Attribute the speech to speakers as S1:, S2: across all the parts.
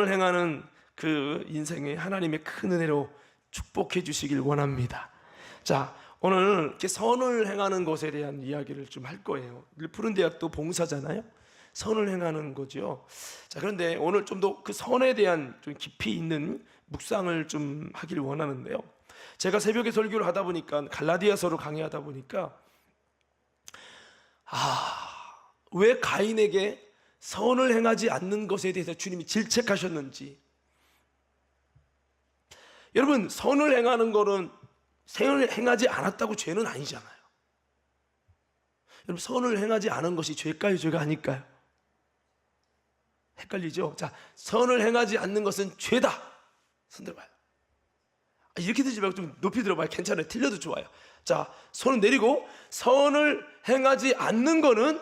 S1: 행하는 그 인생에 하나님의 큰 은혜로 축복해 주시길 원합니다. 자, 오늘 이렇게 선을 행하는 것에 대한 이야기를 좀 할 거예요. 푸른 대학도 봉사잖아요. 선을 행하는 거죠. 자, 그런데 오늘 좀 더 그 선에 대한 좀 깊이 있는 묵상을 좀 하길 원하는데요. 제가 새벽에 설교를 하다 보니까 갈라디아서를 강의하다 보니까 왜 가인에게 선을 행하지 않는 것에 대해서 주님이 질책하셨는지. 여러분, 선을 행하는 거는 선을 행하지 않았다고 죄는 아니잖아요. 여러분, 선을 행하지 않은 것이 죄일까요, 죄가 아닐까요? 헷갈리죠? 자, 선을 행하지 않는 것은 죄다. 손 들어봐요. 이렇게 들지 말고 좀 높이 들어봐요. 괜찮아요. 틀려도 좋아요. 자, 손을 내리고, 선을 행하지 않는 거는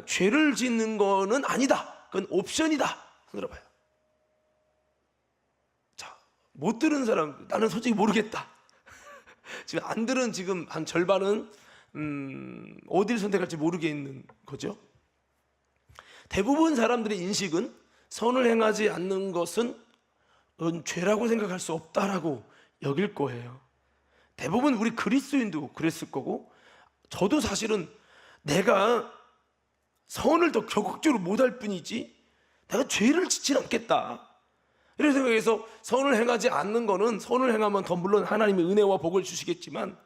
S1: 죄를 짓는 거는 아니다. 그건 옵션이다. 손 들어봐요. 자, 못 들은 사람, 나는 솔직히 모르겠다. 지금 안 들은 지금 한 절반은 어디를 선택할지 모르겠는 거죠. 대부분 사람들의 인식은 선을 행하지 않는 것은 죄라고 생각할 수 없다라고 여길 거예요. 대부분 우리 그리스도인도 그랬을 거고, 저도 사실은 내가 선을 더 적극적으로 못할 뿐이지 내가 죄를 짓진 않겠다, 이런 생각에서 선을 행하지 않는 거는, 선을 행하면 더 물론 하나님의 은혜와 복을 주시겠지만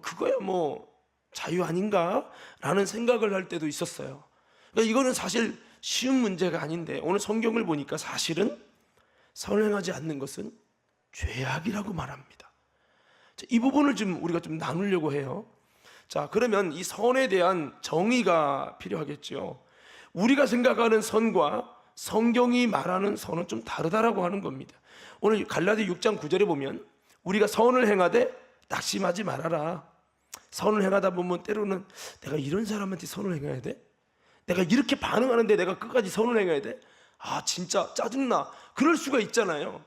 S1: 그거야 뭐 자유 아닌가 라는 생각을 할 때도 있었어요. 그러니까 이거는 사실 쉬운 문제가 아닌데, 오늘 성경을 보니까 사실은 선을 행하지 않는 것은 죄악이라고 말합니다. 자, 이 부분을 좀 우리가 좀 나누려고 해요. 자, 그러면 이 선에 대한 정의가 필요하겠죠. 우리가 생각하는 선과 성경이 말하는 선은 좀 다르다라고 하는 겁니다. 오늘 갈라디 6장 9절에 보면 우리가 선을 행하되 낙심하지 말아라. 선을 행하다 보면 때로는 내가 이런 사람한테 선을 행해야 돼? 내가 이렇게 반응하는데 내가 끝까지 선을 행해야 돼? 진짜 짜증나. 그럴 수가 있잖아요.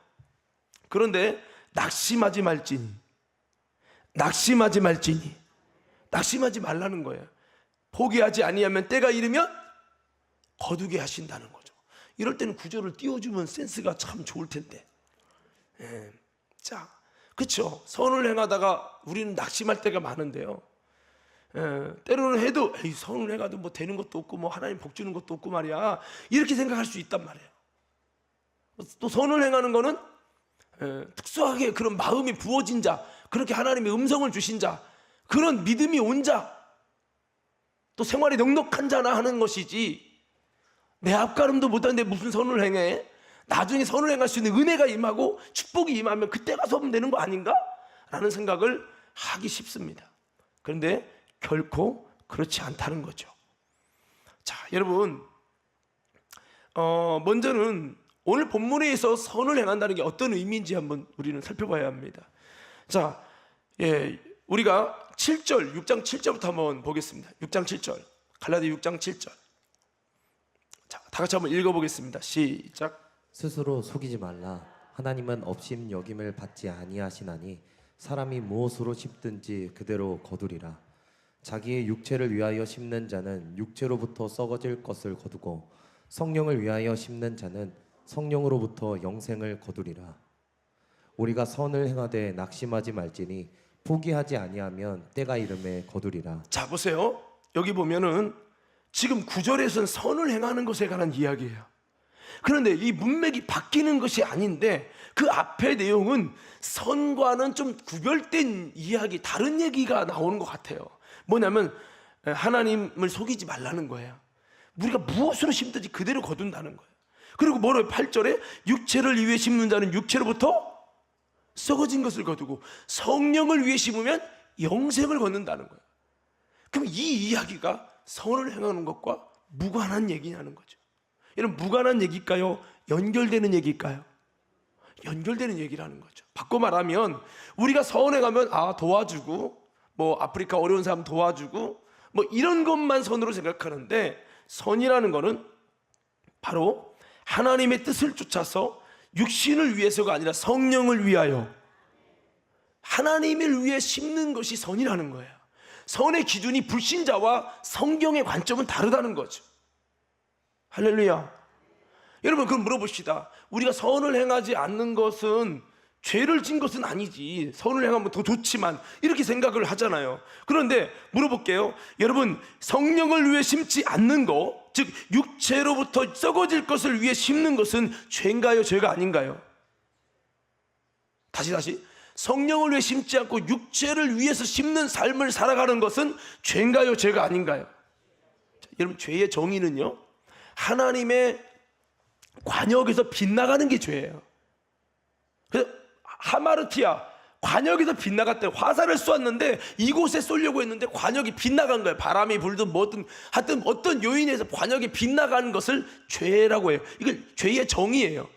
S1: 그런데 낙심하지 말지니, 낙심하지 말지니, 낙심하지 말라는 거예요. 포기하지 아니하면 때가 이르면 거두게 하신다는 거죠. 이럴 때는 구절을 띄워주면 센스가 참 좋을 텐데. 자, 그렇죠. 선을 행하다가 우리는 낙심할 때가 많은데요. 때로는 해도 선을 행하도 뭐 되는 것도 없고 뭐 하나님 복 주는 것도 없고 말이야, 이렇게 생각할 수 있단 말이에요. 또 선을 행하는 거는 특수하게 그런 마음이 부어진 자, 그렇게 하나님의 음성을 주신 자, 그런 믿음이 온 자, 또 생활이 넉넉한 자나 하는 것이지, 내 앞가름도 못하는데 무슨 선을 행해? 나중에 선을 행할 수 있는 은혜가 임하고 축복이 임하면 그때 가서 하면 되는 거 아닌가? 라는 생각을 하기 쉽습니다. 그런데 결코 그렇지 않다는 거죠. 자, 여러분, 먼저는 오늘 본문에서 선을 행한다는 게 어떤 의미인지 한번 우리는 살펴봐야 합니다. 자, 우리가 7절, 6장 7절부터 한번 보겠습니다. 6장 7절, 갈라디 6장 7절. 자, 다 같이 한번 읽어보겠습니다. 시작.
S2: 스스로 속이지 말라. 하나님은 업심 여김을 받지 아니하시나니 사람이 무엇으로 심든지 그대로 거두리라. 자기의 육체를 위하여 심는 자는 육체로부터 썩어질 것을 거두고, 성령을 위하여 심는 자는 성령으로부터 영생을 거두리라. 우리가 선을 행하되 낙심하지 말지니 포기하지 아니하면 때가 이름에 거두리라.
S1: 자, 보세요. 여기 보면은 지금 9절에서는 선을 행하는 것에 관한 이야기예요. 그런데 이 문맥이 바뀌는 것이 아닌데, 그 앞의 내용은 선과는 좀 구별된 이야기, 다른 얘기가 나오는 것 같아요. 뭐냐면 하나님을 속이지 말라는 거예요. 우리가 무엇으로 심든지 그대로 거둔다는 거예요. 그리고 뭐래요? 8절에 육체를 위해 심는 자는 육체로부터 썩어진 것을 거두고 성령을 위해 심으면 영생을 거둔다는 거예요. 그럼 이 이야기가 선을 행하는 것과 무관한 얘기냐는 거죠. 이런 무관한 얘기일까요? 연결되는 얘기일까요? 연결되는 얘기라는 거죠. 바꿔 말하면 우리가 선에 가면 도와주고, 뭐 아프리카 어려운 사람 도와주고, 뭐 이런 것만 선으로 생각하는데, 선이라는 거는 바로 하나님의 뜻을 쫓아서 육신을 위해서가 아니라 성령을 위하여, 하나님을 위해 심는 것이 선이라는 거예요. 선의 기준이 불신자와 성경의 관점은 다르다는 거죠. 할렐루야. 여러분 그럼 물어봅시다. 우리가 선을 행하지 않는 것은 죄를 진 것은 아니지. 선을 행하면 더 좋지만 이렇게 생각을 하잖아요. 그런데 물어볼게요. 여러분 성령을 위해 심지 않는 거, 즉 육체로부터 썩어질 것을 위해 심는 것은 죄인가요? 죄가 아닌가요? 다시 성령을 위해 심지 않고 육체를 위해서 심는 삶을 살아가는 것은 죄인가요? 죄가 아닌가요? 자, 여러분 죄의 정의는요, 하나님의 관역에서 빗나가는 게 죄예요. 그래서 하마르티아 관역에서 빗나갔대. 화살을 쏘았는데 이곳에 쏘려고 했는데 관역이 빗나간 거예요. 바람이 불든 뭐든 하여튼 어떤 요인에서 관역이 빗나가는 것을 죄라고 해요. 이걸 죄의 정의예요.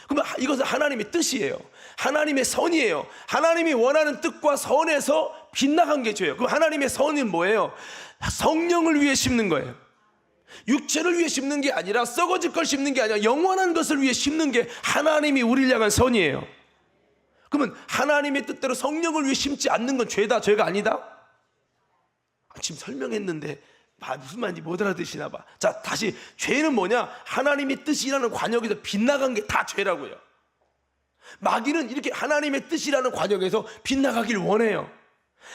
S1: 그러면 이것은 하나님의 뜻이에요. 하나님의 선이에요. 하나님이 원하는 뜻과 선에서 빗나간 게 죄예요. 그럼 하나님의 선은 뭐예요? 성령을 위해 심는 거예요. 육체를 위해 심는 게 아니라 썩어질 걸 심는 게 아니라 영원한 것을 위해 심는 게 하나님이 우리를 향한 선이에요. 그러면 하나님의 뜻대로 성령을 위해 심지 않는 건 죄다, 죄가 아니다? 지금 설명했는데 무슨 말인지 못 알아듣시나 봐. 자, 다시 죄는 뭐냐? 하나님의 뜻이라는 관역에서 빗나간 게 다 죄라고요. 마귀는 이렇게 하나님의 뜻이라는 관역에서 빗나가길 원해요.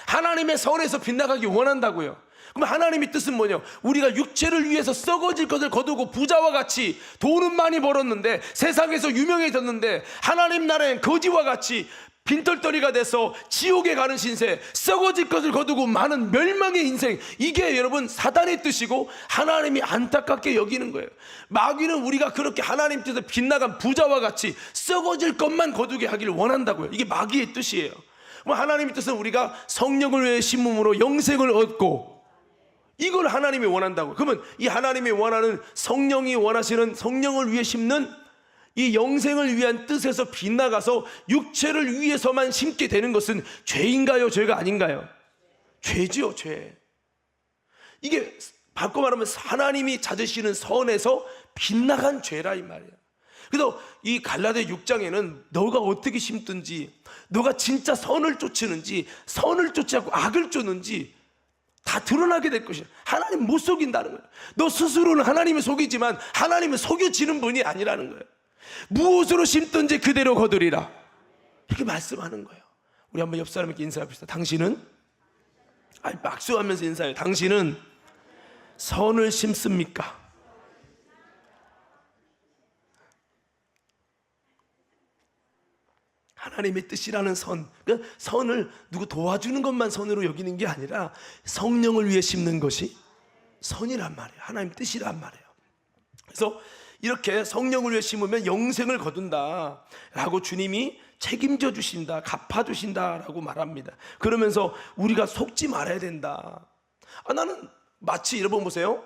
S1: 하나님의 선에서 빗나가길 원한다고요. 그럼 하나님의 뜻은 뭐냐? 우리가 육체를 위해서 썩어질 것을 거두고 부자와 같이 돈은 많이 벌었는데 세상에서 유명해졌는데 하나님 나라엔 거지와 같이 빈털터리가 돼서 지옥에 가는 신세, 썩어질 것을 거두고 많은 멸망의 인생, 이게 여러분 사단의 뜻이고 하나님이 안타깝게 여기는 거예요. 마귀는 우리가 그렇게 하나님 뜻에 빗나간 부자와 같이 썩어질 것만 거두게 하기를 원한다고요. 이게 마귀의 뜻이에요. 그럼 하나님의 뜻은 우리가 성령을 위해 심음으로 영생을 얻고, 이걸 하나님이 원한다고. 그러면 이 하나님이 원하는, 성령이 원하시는, 성령을 위해 심는 이 영생을 위한 뜻에서 빗나가서 육체를 위해서만 심게 되는 것은 죄인가요? 죄가 아닌가요? 죄지요, 죄. 이게 바꿔 말하면 하나님이 찾으시는 선에서 빗나간 죄라 이 말이야. 그래서 이 갈라디아 6장에는 너가 어떻게 심든지, 너가 진짜 선을 쫓는지, 선을 쫓지 않고 악을 쫓는지 다 드러나게 될 것이야. 하나님 못 속인다는 거야. 너 스스로는 하나님을 속이지만 하나님은 속여지는 분이 아니라는 거예요. 무엇으로 심든지 그대로 거두리라, 이렇게 말씀하는 거예요. 우리 한번 옆 사람에게 인사합시다. 당신은, 아니 박수하면서 인사해요. 당신은 선을 심습니까? 하나님의 뜻이라는 선, 그러니까 선을 누구 도와주는 것만 선으로 여기는 게 아니라 성령을 위해 심는 것이 선이란 말이에요. 하나님 뜻이란 말이에요. 그래서 이렇게 성령을 위해 심으면 영생을 거둔다 라고 주님이 책임져 주신다, 갚아 주신다라고 말합니다. 그러면서 우리가 속지 말아야 된다. 나는 마치 여러분 보세요,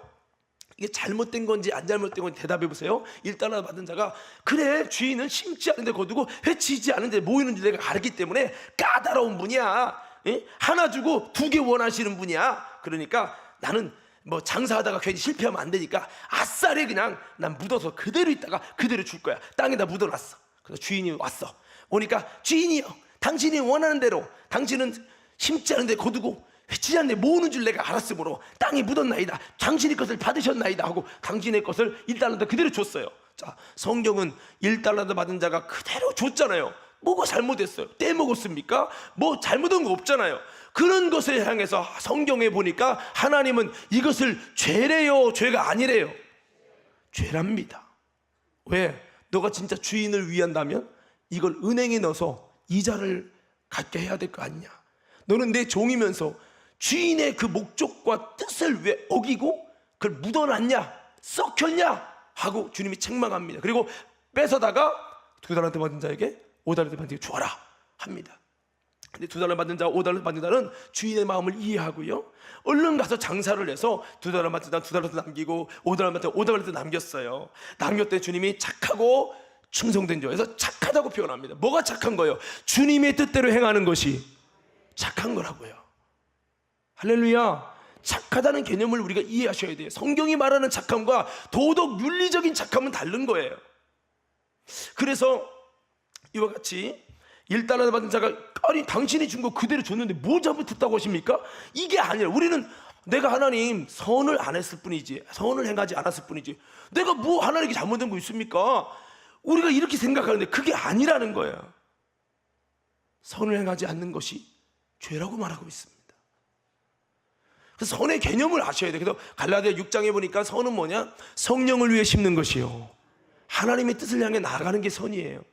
S1: 이게 잘못된 건지 안 잘못된 건지 대답해 보세요. 1달러 받은 자가, 그래 주인은 심지 않은데 거두고 해치지 않은데 모이는 줄 내가 알기 때문에 까다로운 분이야. 하나 주고 2개 원하시는 분이야. 그러니까 나는 뭐 장사하다가 괜히 실패하면 안 되니까 아싸리 그냥 난 묻어서 그대로 있다가 그대로 줄 거야. 땅에다 묻어놨어. 그래서 주인이 왔어. 오니까 주인이요, 당신이 원하는 대로, 당신은 심지 않은데 거두고 해치지 않는데 모으는 줄 내가 알았으므로 땅에 묻었나이다. 당신의 것을 받으셨나이다 하고 당신의 것을 1달란트 그대로 줬어요. 자, 성경은 1달란트 받은 자가 그대로 줬잖아요. 뭐가 잘못했어요? 떼먹었습니까? 뭐 잘못한 거 없잖아요. 그런 것을 향해서 성경에 보니까 하나님은 이것을 죄래요, 죄가 아니래요? 죄랍니다. 왜? 너가 진짜 주인을 위한다면 이걸 은행에 넣어서 이자를 갖게 해야 될 거 아니냐. 너는 내 종이면서 주인의 그 목적과 뜻을 왜 어기고 그걸 묻어놨냐, 썩혔냐 하고 주님이 책망합니다. 그리고 뺏어다가 2달란트 받은 자에게 5달란트 받은 자에게 주어라 합니다. 근데 2달란트 받는 자와 5달란트 받는 자는 주인의 마음을 이해하고요, 얼른 가서 장사를 해서 2달란트 받은 자 2달란트 남기고 5달란트 받은 자 5달란트 남겼어요. 남겼더니 주님이 착하고 충성된 자에서 착하다고 표현합니다. 뭐가 착한 거예요? 주님의 뜻대로 행하는 것이 착한 거라고요. 할렐루야. 착하다는 개념을 우리가 이해하셔야 돼요. 성경이 말하는 착함과 도덕 윤리적인 착함은 다른 거예요. 그래서 이와 같이 1달러 받은 자가, 아니 당신이 준 거 그대로 줬는데 뭐 잘못했다고 하십니까? 이게 아니라 우리는 내가 하나님 선을 안 했을 뿐이지, 선을 행하지 않았을 뿐이지, 내가 뭐 하나님께 잘못된 거 있습니까? 우리가 이렇게 생각하는데 그게 아니라는 거예요. 선을 행하지 않는 것이 죄라고 말하고 있습니다. 그래서 선의 개념을 아셔야 돼요. 그래서 갈라디아 6장에 보니까 선은 뭐냐? 성령을 위해 심는 것이요, 하나님의 뜻을 향해 나아가는 게 선이에요.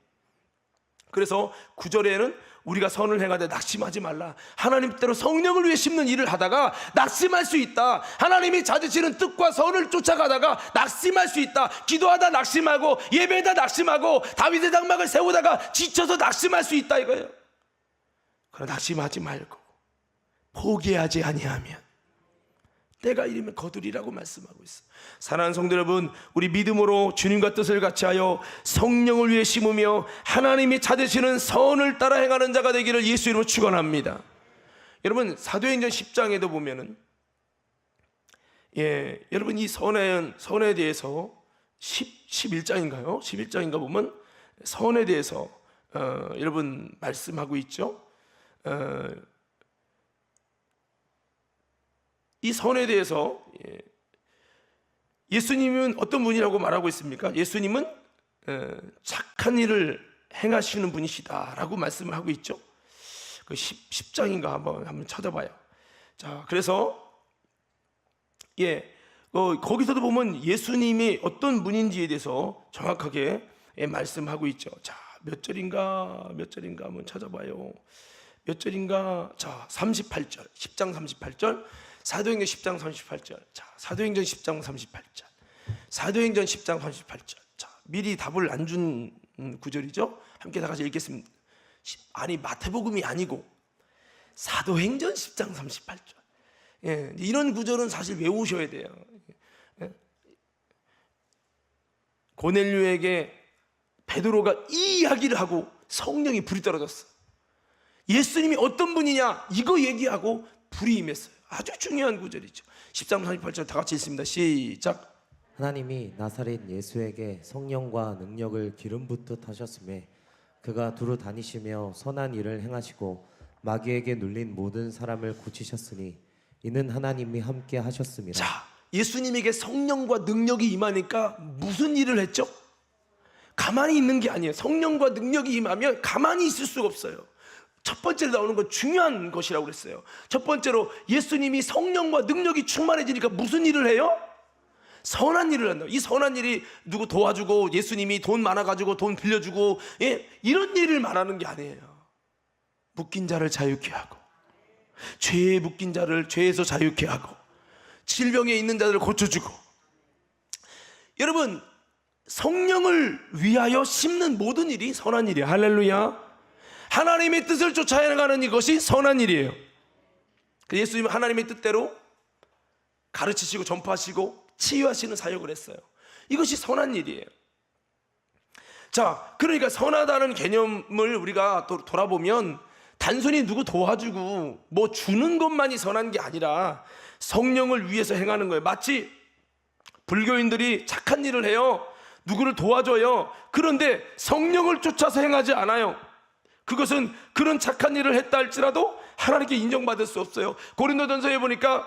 S1: 그래서 9절에는 우리가 선을 행하되 낙심하지 말라. 하나님 뜻대로 성령을 위해 심는 일을 하다가 낙심할 수 있다. 하나님이 찾으시는 뜻과 선을 쫓아가다가 낙심할 수 있다. 기도하다 낙심하고, 예배하다 낙심하고, 다윗의 장막을 세우다가 지쳐서 낙심할 수 있다 이거예요. 그러나 낙심하지 말고 포기하지 아니하면 때가 이르면 거두리라고 말씀하고 있어요. 사랑하는 성도 여러분, 우리 믿음으로 주님과 뜻을 같이하여 성령을 위해 심으며 하나님이 찾으시는 선을 따라 행하는 자가 되기를 예수 이름으로 축원합니다. 여러분, 사도행전 10장에도 보면은 여러분 이 선에 대해서 11장인가요? 11장인가 보면 선에 대해서 여러분 말씀하고 있죠. 이 선에 대해서 예수님은 어떤 분이라고 말하고 있습니까? 예수님은 착한 일을 행하시는 분이시다라고 말씀을 하고 있죠. 그 10장인가 한번 찾아봐요. 자, 그래서 거기서도 보면 예수님이 어떤 분인지에 대해서 정확하게 말씀하고 있죠. 자, 몇 절인가 한번 찾아봐요. 몇 절인가? 자, 38절, 10장 38절. 사도행전 10장 38절. 자, 사도행전 10장 38절. 사도행전 10장 38절. 자, 미리 답을 안 준 구절이죠. 함께 다 같이 읽겠습니다. 아니, 마태복음이 아니고 사도행전 10장 38절. 이런 구절은 사실 외우셔야 돼요. 고넬료에게 베드로가 이 이야기를 하고 성령이 불이 떨어졌어. 예수님이 어떤 분이냐 이거 얘기하고 불이 임했어요. 아주 중요한 구절이죠. 10장 38절 다 같이 읽습니다. 시작.
S2: 하나님이 나사렛 예수에게 성령과 능력을 기름 붓듯 하셨음에 그가 두루 다니시며 선한 일을 행하시고 마귀에게 눌린 모든 사람을 고치셨으니 이는 하나님이 함께 하셨습니다.
S1: 자, 예수님에게 성령과 능력이 임하니까 무슨 일을 했죠? 가만히 있는 게 아니에요. 성령과 능력이 임하면 가만히 있을 수가 없어요. 첫 번째로 나오는 건 중요한 것이라고 그랬어요. 첫 번째로 예수님이 성령과 능력이 충만해지니까 무슨 일을 해요? 선한 일을 한다. 이 선한 일이 누구 도와주고 예수님이 돈 많아가지고 돈 빌려주고 이런 일을 말하는 게 아니에요. 묶인 자를 자유케 하고, 죄에 묶인 자를 죄에서 자유케 하고, 질병에 있는 자들을 고쳐주고. 여러분, 성령을 위하여 심는 모든 일이 선한 일이에요. 할렐루야. 하나님의 뜻을 쫓아 나가는 이것이 선한 일이에요. 예수님은 하나님의 뜻대로 가르치시고 전파하시고 치유하시는 사역을 했어요. 이것이 선한 일이에요. 자, 그러니까 선하다는 개념을 우리가 또 돌아보면 단순히 누구 도와주고 뭐 주는 것만이 선한 게 아니라 성령을 위해서 행하는 거예요. 마치 불교인들이 착한 일을 해요. 누구를 도와줘요. 그런데 성령을 쫓아서 행하지 않아요. 그것은 그런 착한 일을 했다 할지라도 하나님께 인정받을 수 없어요. 고린도전서에 보니까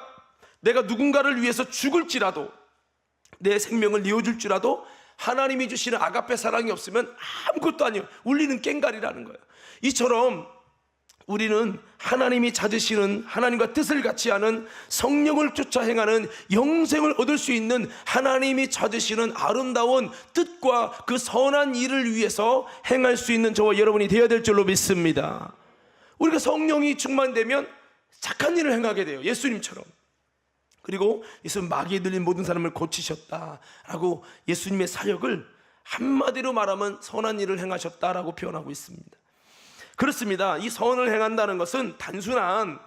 S1: 내가 누군가를 위해서 죽을지라도, 내 생명을 내어줄지라도 하나님이 주시는 아가페 사랑이 없으면 아무것도 아니에요. 울리는 꽹가리라는 거예요. 이처럼 우리는 하나님이 찾으시는, 하나님과 뜻을 같이 하는, 성령을 쫓아 행하는, 영생을 얻을 수 있는 하나님이 찾으시는 아름다운 뜻과 그 선한 일을 위해서 행할 수 있는 저와 여러분이 되어야 될 줄로 믿습니다. 우리가 성령이 충만되면 착한 일을 행하게 돼요. 예수님처럼. 그리고 예수님 마귀에 들린 모든 사람을 고치셨다라고 예수님의 사역을 한마디로 말하면 선한 일을 행하셨다라고 표현하고 있습니다. 그렇습니다. 이 선을 행한다는 것은 단순한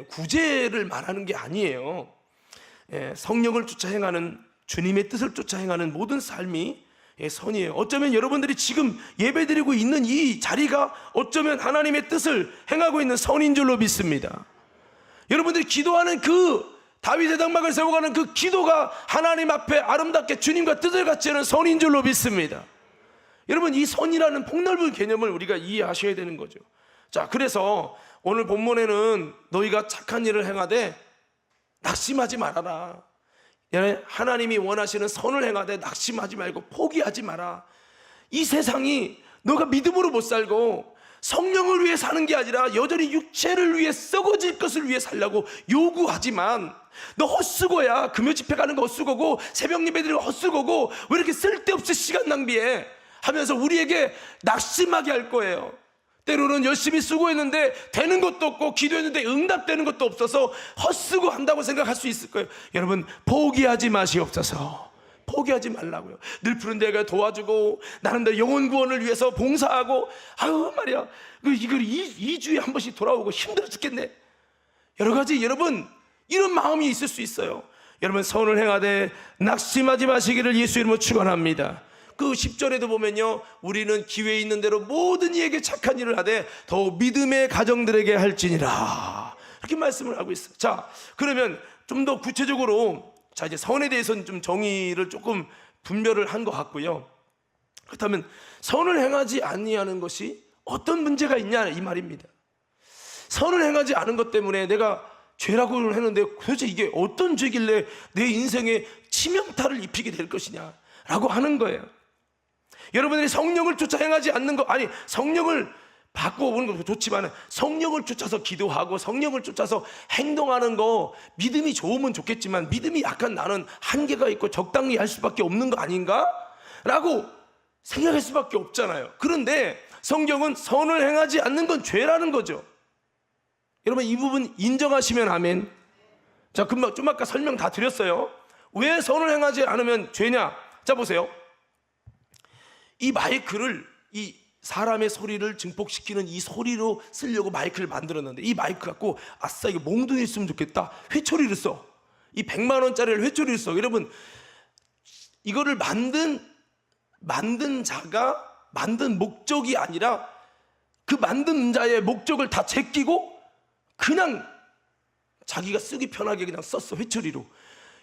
S1: 구제를 말하는 게 아니에요. 성령을 쫓아 행하는, 주님의 뜻을 쫓아 행하는 모든 삶이 선이에요. 어쩌면 여러분들이 지금 예배드리고 있는 이 자리가 어쩌면 하나님의 뜻을 행하고 있는 선인 줄로 믿습니다. 여러분들이 기도하는 그 다윗의 장막을 세워가는 그 기도가 하나님 앞에 아름답게 주님과 뜻을 같이 하는 선인 줄로 믿습니다. 여러분, 이 선이라는 폭넓은 개념을 우리가 이해하셔야 되는 거죠. 자, 그래서 오늘 본문에는 너희가 착한 일을 행하되 낙심하지 말아라. 하나님이 원하시는 선을 행하되 낙심하지 말고 포기하지 마라. 이 세상이 너가 믿음으로 못 살고 성령을 위해 사는 게 아니라 여전히 육체를 위해 썩어질 것을 위해 살라고 요구하지만, 너 헛수고야. 금요 집회 가는 거 헛수고고 새벽 예배 드리는 거 헛수고고 왜 이렇게 쓸데없이 시간 낭비해 하면서 우리에게 낙심하게 할 거예요. 때로는 열심히 수고했는데 되는 것도 없고 기도했는데 응답되는 것도 없어서 헛수고 한다고 생각할 수 있을 거예요. 여러분, 포기하지 마시옵소서. 포기하지 말라고요. 늘 푸른 데가 도와주고 나름대로 영혼 구원을 위해서 봉사하고, 아유 말이야, 이걸 2주에 한 번씩 돌아오고 힘들어 죽겠네. 여러 가지 여러분 이런 마음이 있을 수 있어요. 여러분, 선을 행하되 낙심하지 마시기를 예수 이름으로 축원합니다. 그 10절에도 보면요, 우리는 기회 있는 대로 모든 이에게 착한 일을 하되 더욱 믿음의 가정들에게 할지니라, 이렇게 말씀을 하고 있어요. 자, 그러면 좀 더 구체적으로, 자, 이제 선에 대해서는 좀 정의를 조금 분별을 한 것 같고요. 그렇다면 선을 행하지 아니하는 것이 어떤 문제가 있냐, 이 말입니다. 선을 행하지 않은 것 때문에 내가 죄라고 했는데 도대체 이게 어떤 죄길래 내 인생에 치명타를 입히게 될 것이냐 라고 하는 거예요. 여러분들이 성령을 쫓아 행하지 않는 거, 아니 성령을 바꿔보는 것도 좋지만 성령을 쫓아서 기도하고 성령을 쫓아서 행동하는 거, 믿음이 좋으면 좋겠지만 믿음이 약한 나는 한계가 있고 적당히 할 수밖에 없는 거 아닌가? 라고 생각할 수밖에 없잖아요. 그런데 성경은 선을 행하지 않는 건 죄라는 거죠. 여러분, 이 부분 인정하시면 아멘. 자, 금방 좀 아까 설명 다 드렸어요. 왜 선을 행하지 않으면 죄냐? 자, 보세요. 이 마이크를, 이 사람의 소리를 증폭시키는 이 소리로 쓰려고 마이크를 만들었는데, 이 마이크 갖고 아싸 이거 몽둥이 있으면 좋겠다, 회초리를 써. 이 100만 원짜리를 회초리를 써. 여러분, 이거를 만든 자가 만든 목적이 아니라 그 만든 자의 목적을 다 제끼고 그냥 자기가 쓰기 편하게 그냥 썼어, 회초리로.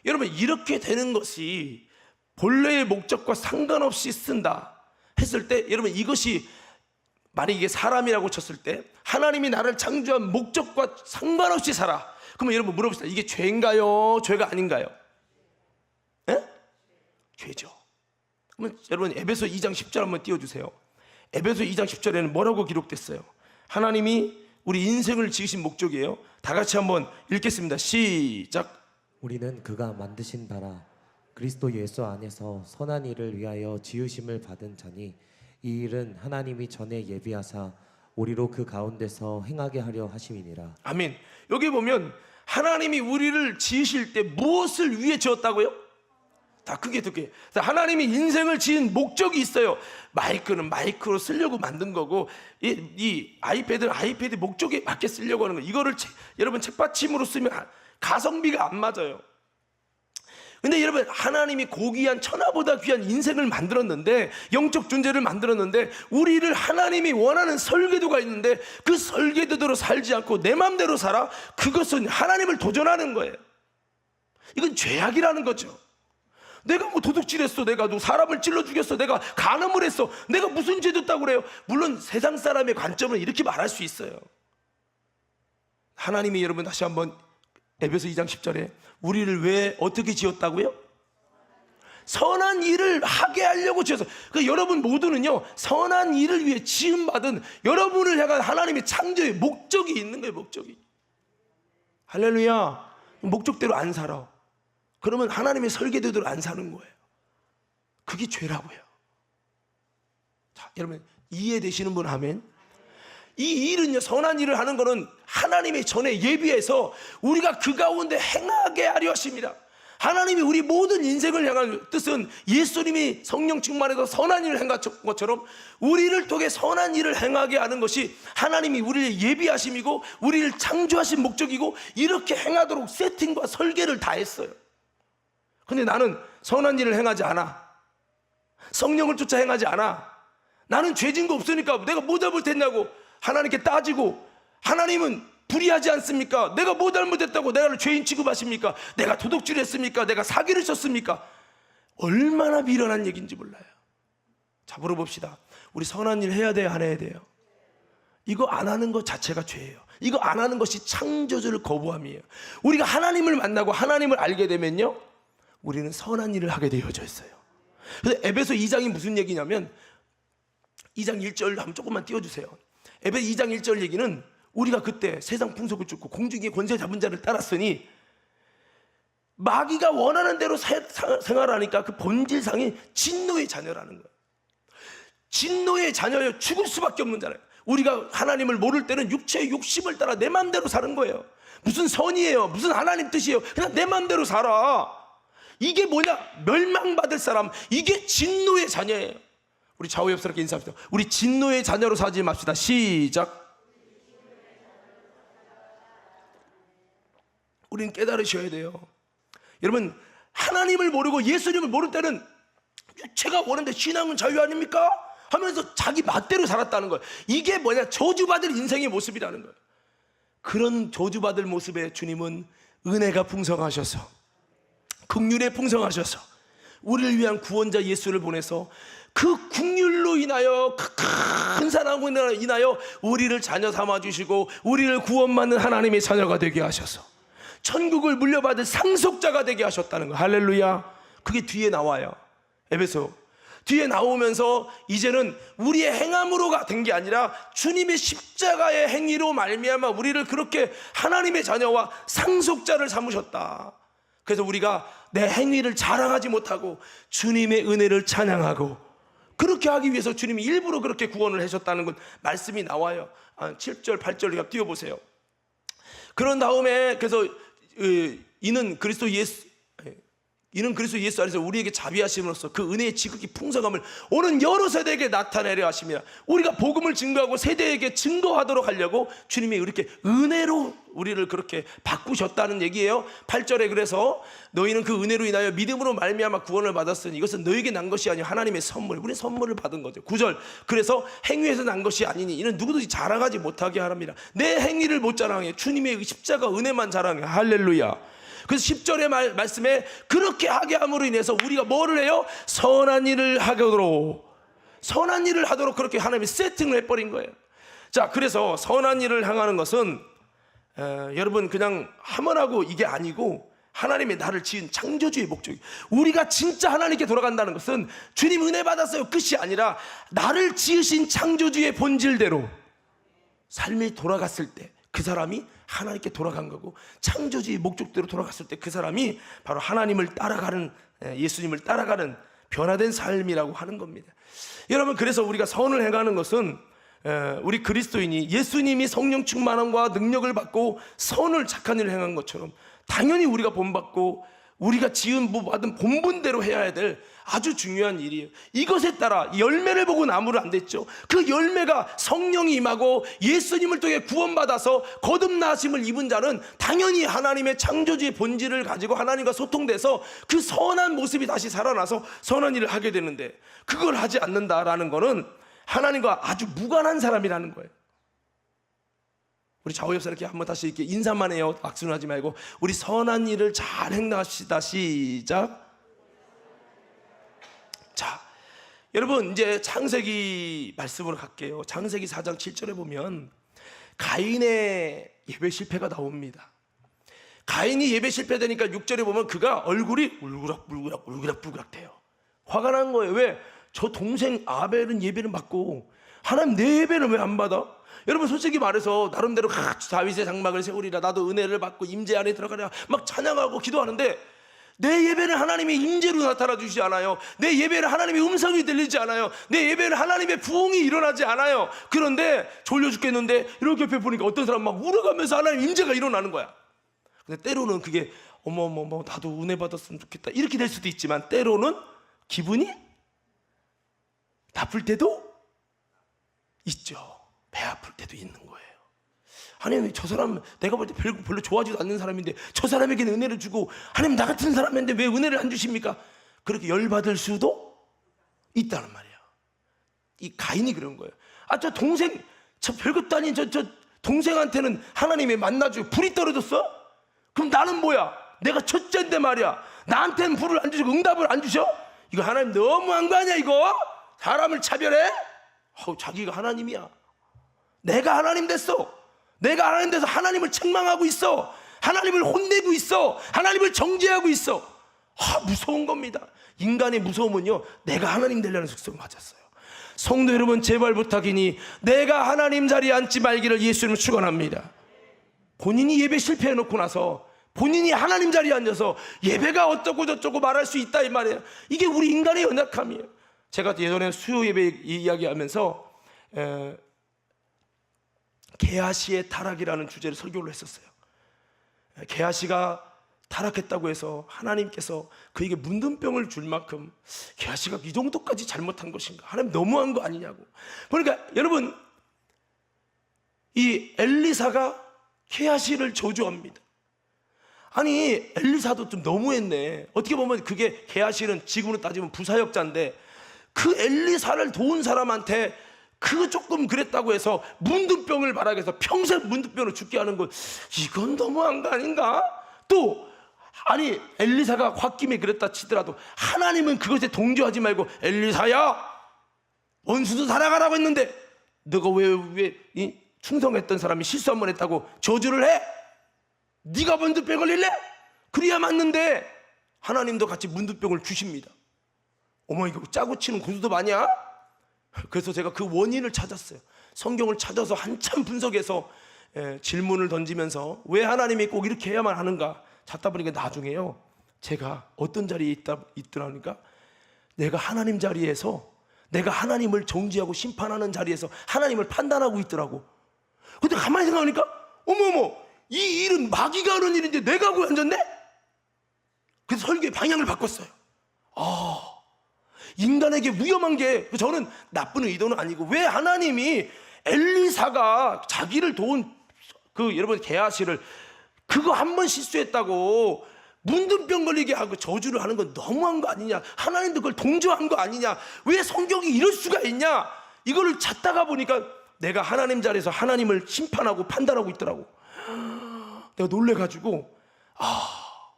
S1: 여러분, 이렇게 되는 것이 본래의 목적과 상관없이 쓴다 했을 때, 여러분, 이것이 만약에 이게 사람이라고 쳤을 때 하나님이 나를 창조한 목적과 상관없이 살아. 그러면 여러분 물어봅시다. 이게 죄인가요? 죄가 아닌가요? 에? 죄죠. 그러면 여러분 에베소 2장 10절 한번 띄워주세요. 에베소 2장 10절에는 뭐라고 기록됐어요? 하나님이 우리 인생을 지으신 목적이에요. 다 같이 한번 읽겠습니다. 시작.
S2: 우리는 그가 만드신 바라 그리스도 예수 안에서 선한 일을 위하여 지으심을 받은 자니, 이 일은 하나님이 전에 예비하사 우리로 그 가운데서 행하게 하려 하심이니라.
S1: 아멘. 여기 보면 하나님이 우리를 지으실 때 무엇을 위해 지었다고요? 다 크게 듣게. 하나님이 인생을 지은 목적이 있어요. 마이크는 마이크로 쓰려고 만든 거고, 이 아이패드는 아이패드 목적에 맞게 쓰려고 하는 거. 이거를 여러분 책받침으로 쓰면 가성비가 안 맞아요. 근데 여러분, 하나님이 고귀한 천하보다 귀한 인생을 만들었는데, 영적 존재를 만들었는데, 우리를 하나님이 원하는 설계도가 있는데 그 설계도대로 살지 않고 내 마음대로 살아. 그것은 하나님을 도전하는 거예요. 이건 죄악이라는 거죠. 내가 뭐 도둑질했어, 내가 너 사람을 찔러 죽였어, 내가 간음을 했어, 내가 무슨 죄 졌다고 그래요? 물론 세상 사람의 관점은 이렇게 말할 수 있어요. 하나님이, 여러분 다시 한번 에베소 2장 10절에 우리를 왜 어떻게 지었다고요? 선한 일을 하게 하려고 지어서. 그러니까 여러분 모두는요, 선한 일을 위해 지음받은 여러분을 향한 하나님의 창조의 목적이 있는 거예요. 목적이. 할렐루야. 목적대로 안 살아. 그러면 하나님의 설계대로 안 사는 거예요. 그게 죄라고요. 자, 여러분 이해되시는 분 아멘? 이 일은요, 선한 일을 하는 것은 하나님이 전에 예비해서 우리가 그 가운데 행하게 하려 하십니다. 하나님이 우리 모든 인생을 향한 뜻은 예수님이 성령 충만해서 선한 일을 행한 것처럼 우리를 통해 선한 일을 행하게 하는 것이 하나님이 우리를 예비하심이고 우리를 창조하신 목적이고, 이렇게 행하도록 세팅과 설계를 다 했어요. 근데 나는 선한 일을 행하지 않아. 성령을 쫓아 행하지 않아. 나는 죄진 거 없으니까 내가 뭐 잡을 텐냐고 하나님께 따지고, 하나님은 불의하지 않습니까? 내가 뭐 잘못했다고 내가 죄인 취급하십니까? 내가 도둑질 했습니까? 내가 사기를 쳤습니까? 얼마나 미련한 얘기인지 몰라요. 자, 물어봅시다. 우리 선한 일 해야 돼요, 안 해야 돼요? 이거 안 하는 것 자체가 죄예요. 이거 안 하는 것이 창조주를 거부함이에요. 우리가 하나님을 만나고 하나님을 알게 되면요, 우리는 선한 일을 하게 되어져 있어요. 그래서 에베소 2장이 무슨 얘기냐면 2장 1절 한번 조금만 띄워주세요. 에베소 2장 1절 얘기는 우리가 그때 세상 풍속을 쫓고 공중의 권세 잡은 자를 따랐으니 마귀가 원하는 대로 생활하니까 그 본질상이 진노의 자녀라는 거예요. 진노의 자녀여, 죽을 수밖에 없는 자예요. 우리가 하나님을 모를 때는 육체의 욕심을 따라 내 맘대로 사는 거예요. 무슨 선이에요, 무슨 하나님 뜻이에요, 그냥 내 맘대로 살아. 이게 뭐냐? 멸망받을 사람, 이게 진노의 자녀예요. 우리 좌우 옆 사람께 인사합시다. 우리 진노의 자녀로 사지 맙시다. 시작. 우리는 깨달으셔야 돼요. 여러분, 하나님을 모르고 예수님을 모를 때는 육체가 원하는데 신앙은 자유 아닙니까? 하면서 자기 맛대로 살았다는 거예요. 이게 뭐냐? 저주받을 인생의 모습이라는 거예요. 그런 저주받을 모습에 주님은 은혜가 풍성하셔서, 긍휼에 풍성하셔서 우리를 위한 구원자 예수를 보내서 그 긍휼로 인하여, 그 큰 사랑으로 인하여 우리를 자녀 삼아주시고 우리를 구원받는 하나님의 자녀가 되게 하셔서 천국을 물려받을 상속자가 되게 하셨다는 거예요. 할렐루야. 그게 뒤에 나와요. 에베소 뒤에 나오면서 이제는 우리의 행함으로가 된 게 아니라 주님의 십자가의 행위로 말미암아 우리를 그렇게 하나님의 자녀와 상속자를 삼으셨다. 그래서 우리가 내 행위를 자랑하지 못하고 주님의 은혜를 찬양하고, 그렇게 하기 위해서 주님이 일부러 그렇게 구원을 하셨다는 건 말씀이 나와요. 7절 8절 우리가 띄워보세요. 그런 다음에 그래서 이는 그리스도 예수 안에서 우리에게 자비하심으로써 그 은혜의 지극히 풍성함을 오는 여러 세대에게 나타내려 하심이라. 우리가 복음을 증거하고 세대에게 증거하도록 하려고 주님이 이렇게 은혜로 우리를 그렇게 바꾸셨다는 얘기예요. 8절에 그래서 너희는 그 은혜로 인하여 믿음으로 말미암아 구원을 받았으니 이것은 너희에게 난 것이 아니라 하나님의 선물. 우리는 선물을 받은 거죠. 9절 그래서 행위에서 난 것이 아니니 이는 누구든지 자랑하지 못하게 하랍니다. 내 행위를 못 자랑해. 주님의 십자가 은혜만 자랑해. 할렐루야. 그래서 10절의 말씀에 그렇게 하게 함으로 인해서 우리가 뭐를 해요? 선한 일을 하도록 그렇게 하나님이 세팅을 해버린 거예요. 자, 그래서 선한 일을 향하는 것은 여러분 그냥 하면 하고 이게 아니고 하나님의 나를 지은 창조주의 목적이, 우리가 진짜 하나님께 돌아간다는 것은 주님 은혜 받았어요 끝이 아니라 나를 지으신 창조주의 본질대로 삶이 돌아갔을 때 그 사람이 하나님께 돌아간 거고, 창조주의 목적대로 돌아갔을 때 그 사람이 바로 하나님을 따라가는, 예수님을 따라가는 변화된 삶이라고 하는 겁니다. 여러분, 그래서 우리가 선을 행하는 것은 우리 그리스도인이 예수님이 성령 충만함과 능력을 받고 선을, 착한 일을 행한 것처럼 당연히 우리가 본받고 우리가 받은 본분대로 해야 될 아주 중요한 일이에요. 이것에 따라 열매를 보고 나무를 안 됐죠. 그 열매가 성령이 임하고 예수님을 통해 구원받아서 거듭나심을 입은 자는 당연히 하나님의 창조주의 본질을 가지고 하나님과 소통돼서 그 선한 모습이 다시 살아나서 선한 일을 하게 되는데, 그걸 하지 않는다라는 것은 하나님과 아주 무관한 사람이라는 거예요. 우리 좌우 옆 사람께 한번 다시 이렇게 인사만 해요. 악수는 하지 말고. 우리 선한 일을 잘 행합시다. 시작. 자, 여러분 이제 창세기 말씀으로 갈게요. 창세기 4장 7절에 보면 가인의 예배 실패가 나옵니다. 가인이 예배 실패되니까 6절에 보면 그가 얼굴이 울그락불그락 돼요. 화가 난 거예요. 왜? 저 동생 아벨은 예배를 받고 하나님 내 예배는 왜 안 받아? 여러분 솔직히 말해서 나름대로 다윗의 장막을 세우리라, 나도 은혜를 받고 임재 안에 들어가랴 막 찬양하고 기도하는데 내 예배는 하나님의 임재로 나타나 주시지 않아요. 내 예배는 하나님의 음성이 들리지 않아요. 내 예배는 하나님의 부흥이 일어나지 않아요. 그런데 졸려 죽겠는데 이렇게 옆에 보니까 어떤 사람 막 울어가면서 하나님 임재가 일어나는 거야. 근데 때로는 그게 어머 나도 은혜 받았으면 좋겠다 이렇게 될 수도 있지만, 때로는 기분이 나쁠 때도 있죠. 배 아플 때도 있는 거예요. 하나님, 저 사람 내가 볼 때 별로 좋아하지도 않는 사람인데 저 사람에게는 은혜를 주고 하나님 나 같은 사람인데 왜 은혜를 안 주십니까? 그렇게 열받을 수도 있다는 말이에요. 이 가인이 그런 거예요. 저 동생, 저 별것도 아닌 저 동생한테는 하나님이 만나주고 불이 떨어졌어? 그럼 나는 뭐야? 내가 첫째인데 말이야. 나한테는 불을 안 주시고 응답을 안 주셔? 이거 하나님 너무한 거 아니야 이거? 사람을 차별해? 자기가 하나님이야. 내가 하나님 됐어. 내가 하나님 돼서 하나님을 책망하고 있어. 하나님을 혼내고 있어. 하나님을 정죄하고 있어. 무서운 겁니다. 인간의 무서움은요, 내가 하나님 되려는 속성을 가졌어요. 성도 여러분, 제발 부탁이니 내가 하나님 자리에 앉지 말기를 예수님은 축원합니다. 본인이 예배 실패해놓고 나서 본인이 하나님 자리에 앉아서 예배가 어쩌고 저쩌고 말할 수 있다 이 말이에요. 이게 우리 인간의 연약함이에요. 제가 예전에 수요 예배 이야기하면서 게하시의 타락이라는 주제로 설교를 했었어요. 게하시가 타락했다고 해서 하나님께서 그에게 문둥병을 줄 만큼 게하시가 이 정도까지 잘못한 것인가? 하나님 너무한 거 아니냐고. 그러니까 여러분, 이 엘리사가 게하시를 저주합니다. 아니, 엘리사도 좀 너무했네. 어떻게 보면 그게 게하시는 지금으로 따지면 부사역자인데 그 엘리사를 도운 사람한테 그 조금 그랬다고 해서 문둥병을 말하게 해서 평생 문둥병으로 죽게 하는 건 이건 너무한 거 아닌가? 또 아니, 엘리사가 홧김에 그랬다 치더라도 하나님은 그것에 동조하지 말고 엘리사야, 원수도 살아가라고 했는데 너가 왜 충성했던 사람이 실수 한 번 했다고 저주를 해? 네가 문둥병 걸릴래? 그래야 맞는데 하나님도 같이 문둥병을 주십니다. 어머, 이거 짜고 치는 고수도 많이야? 그래서 제가 그 원인을 찾았어요. 성경을 찾아서 한참 분석해서 질문을 던지면서 왜 하나님이 꼭 이렇게 해야만 하는가 찾다 보니까 나중에요, 제가 어떤 자리에 있더라니까 내가 하나님 자리에서, 내가 하나님을 정죄하고 심판하는 자리에서 하나님을 판단하고 있더라고. 근데 가만히 생각하니까 어머어머, 이 일은 마귀가 하는 일인데 내가 왜 앉았네? 그래서 설교의 방향을 바꿨어요. 인간에게 위험한 게, 저는 나쁜 의도는 아니고 왜 하나님이 엘리사가 자기를 도운 여러분 게하시를 그거 한 번 실수했다고 문둥병 걸리게 하고 저주를 하는 건 너무한 거 아니냐? 하나님도 그걸 동조한 거 아니냐? 왜 성경이 이럴 수가 있냐? 이거를 찾다가 보니까 내가 하나님 자리에서 하나님을 심판하고 판단하고 있더라고. 내가 놀래가지고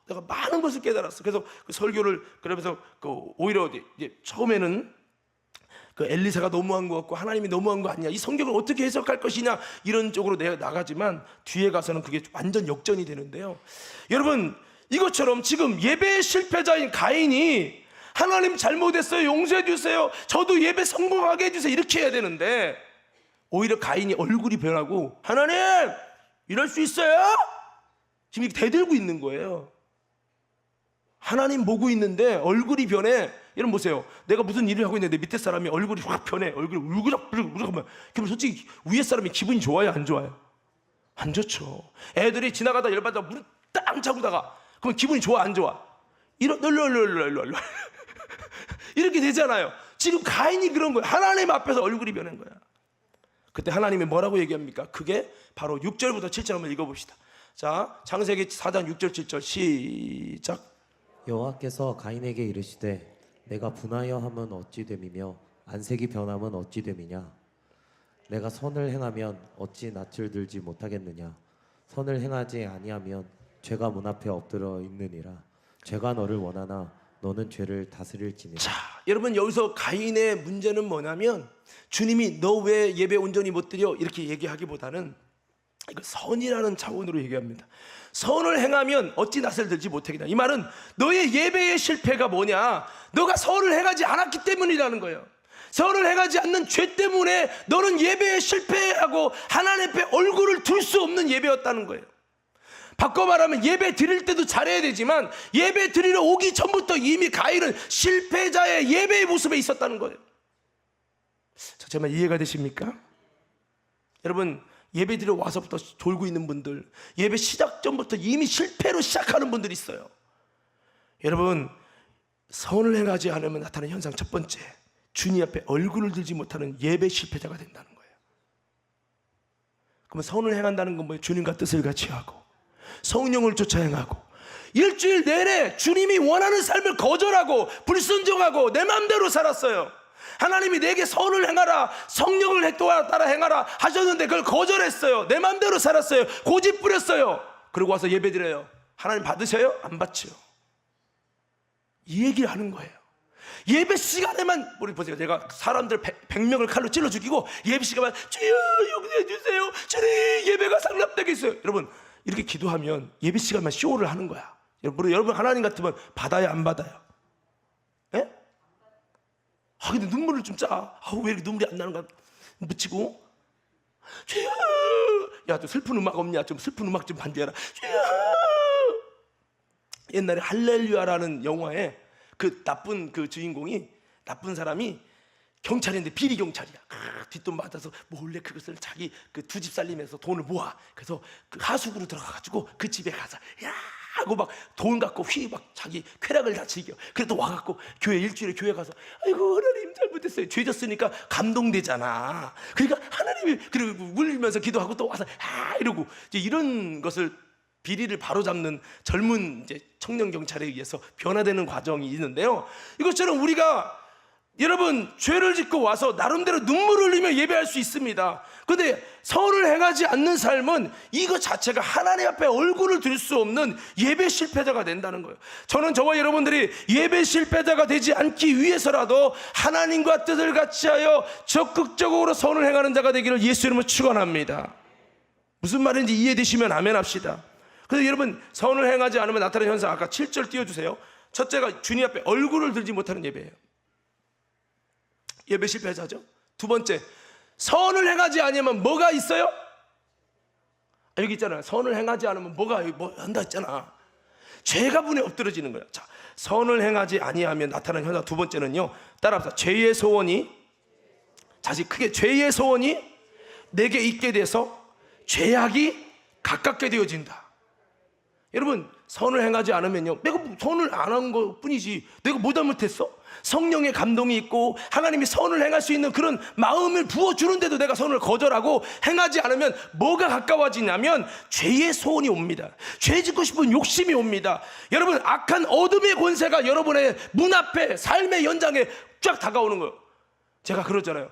S1: 내가 많은 것을 깨달았어. 그래서 그 설교를 그러면서 오히려 이제 처음에는 그 엘리사가 너무한 것 같고 하나님이 너무한 거 아니냐, 이 성경을 어떻게 해석할 것이냐, 이런 쪽으로 내가 나가지만 뒤에 가서는 그게 완전 역전이 되는데요. 여러분, 이것처럼 지금 예배의 실패자인 가인이 하나님 잘못했어요, 용서해 주세요, 저도 예배 성공하게 해주세요, 이렇게 해야 되는데 오히려 가인이 얼굴이 변하고 하나님 이럴 수 있어요? 지금 이렇게 대들고 있는 거예요. 하나님 보고 있는데 얼굴이 변해. 여러분 보세요, 내가 무슨 일을 하고 있는데 밑에 사람이 얼굴이 확 변해. 얼굴이 울그락불그락하면 그럼 솔직히 위에 사람이 기분이 좋아요, 안 좋아요? 안 좋죠. 애들이 지나가다 열받아 무릎 땅 차고다가 그러면 기분이 좋아, 안 좋아? 일로 이렇게 되잖아요. 지금 가인이 그런 거예요. 하나님 앞에서 얼굴이 변한 거야. 그때 하나님이 뭐라고 얘기합니까? 그게 바로 6절부터 7절 한번 읽어봅시다. 자, 창세기 4장 6절 7절 시작.
S2: 여호와께서 가인에게 이르시되 내가 분하여 함은 어찌 됨이며 안색이 변함은 어찌 됨이냐? 내가 선을 행하면 어찌 낯을 들지 못하겠느냐? 선을 행하지 아니하면 죄가 문 앞에 엎드려 있느니라. 죄가 너를 원하나 너는 죄를 다스릴지니라.
S1: 자, 여러분 여기서 가인의 문제는 뭐냐면 주님이 너 왜 예배 온전히 못 드려? 이렇게 얘기하기보다는 이거 선이라는 차원으로 얘기합니다. 선을 행하면 어찌 낯을 들지 못하겠냐. 이 말은 너의 예배의 실패가 뭐냐? 너가 선을 행하지 않았기 때문이라는 거예요. 선을 행하지 않는 죄 때문에 너는 예배에 실패하고 하나님 앞에 얼굴을 둘 수 없는 예배였다는 거예요. 바꿔 말하면 예배 드릴 때도 잘해야 되지만 예배 드리러 오기 전부터 이미 가인은 실패자의 예배의 모습에 있었다는 거예요. 자, 정말 이해가 되십니까? 여러분, 예배 드리러 와서부터 졸고 있는 분들, 예배 시작 전부터 이미 실패로 시작하는 분들이 있어요. 여러분, 선을 행하지 않으면 나타나는 현상 첫 번째, 주님 앞에 얼굴을 들지 못하는 예배 실패자가 된다는 거예요. 그러면 선을 행한다는 건 뭐예요? 주님과 뜻을 같이 하고 성령을 쫓아 행하고 일주일 내내 주님이 원하는 삶을 거절하고 불순종하고 내 마음대로 살았어요. 하나님이 내게 선을 행하라, 성령을 따라 행하라 하셨는데 그걸 거절했어요. 내 마음대로 살았어요. 고집 부렸어요. 그리고 와서 예배드려요. 하나님 받으셔요? 안 받죠. 이 얘기를 하는 거예요. 예배 시간에만, 우리 보세요. 제가 사람들 100명을 칼로 찔러 죽이고 예배 시간만 주여 용서해 주세요, 주님 예배가 상납되겠어요. 여러분 이렇게 기도하면 예배 시간만 쇼를 하는 거야. 여러분 하나님 같으면 받아요 안 받아요? 예? 아 근데 눈물을 좀 짜. 왜 이렇게 눈물이 안 나는가 묻히고, 주여 야 좀 슬픈 음악 없냐, 좀 슬픈 음악 좀 반주해라. 주여. 옛날에 할렐루야라는 영화에 그 나쁜 그 주인공이, 나쁜 사람이 경찰인데 비리 경찰이야. 뒷돈 받아서 몰래 그것을 자기 그 두 집 살림에서 돈을 모아. 그래서 그 하수구로 들어가가지고 그 집에 가서 야 하고 막 돈 갖고 막 자기 쾌락을 다 즐겨. 그래도 와갖고 교회 일주일에 교회 가서 아이고 하나님 잘못했어요. 죄 졌으니까 감동되잖아. 그러니까 하나님이 그리고 울면서 기도하고 또 와서 이러고 이제 이런 것을, 비리를 바로잡는 젊은 이제 청년 경찰에 의해서 변화되는 과정이 있는데요. 이것처럼 우리가 여러분 죄를 짓고 와서 나름대로 눈물을 흘리며 예배할 수 있습니다. 그런데 선을 행하지 않는 삶은 이것 자체가 하나님 앞에 얼굴을 들 수 없는 예배 실패자가 된다는 거예요. 저는 저와 여러분들이 예배 실패자가 되지 않기 위해서라도 하나님과 뜻을 같이하여 적극적으로 선을 행하는 자가 되기를 예수 이름으로 축원합니다. 무슨 말인지 이해되시면 아멘 합시다. 그래서 여러분 선을 행하지 않으면 나타나는 현상, 아까 7절 띄워주세요. 첫째가 주님 앞에 얼굴을 들지 못하는 예배예요. 예배 실패자죠. 두 번째, 선을 행하지 않으면 뭐가 있어요? 여기 있잖아요. 선을 행하지 않으면 뭐가 뭐 한다 했잖아. 죄가 문에 엎드러지는 거예요. 자, 선을 행하지 아니하면 나타나는 현상 두 번째는요, 따라합시다. 죄의 소원이, 다시 크게, 죄의 소원이 내게 있게 돼서 죄악이 가깝게 되어진다. 여러분 선을 행하지 않으면요, 내가 선을 안 한 것 뿐이지 내가 뭐 잘못했어? 성령의 감동이 있고 하나님이 선을 행할 수 있는 그런 마음을 부어주는데도 내가 선을 거절하고 행하지 않으면 뭐가 가까워지냐면 죄의 소원이 옵니다. 죄 짓고 싶은 욕심이 옵니다. 여러분 악한 어둠의 권세가 여러분의 문 앞에, 삶의 연장에 쫙 다가오는 거예요. 제가 그러잖아요.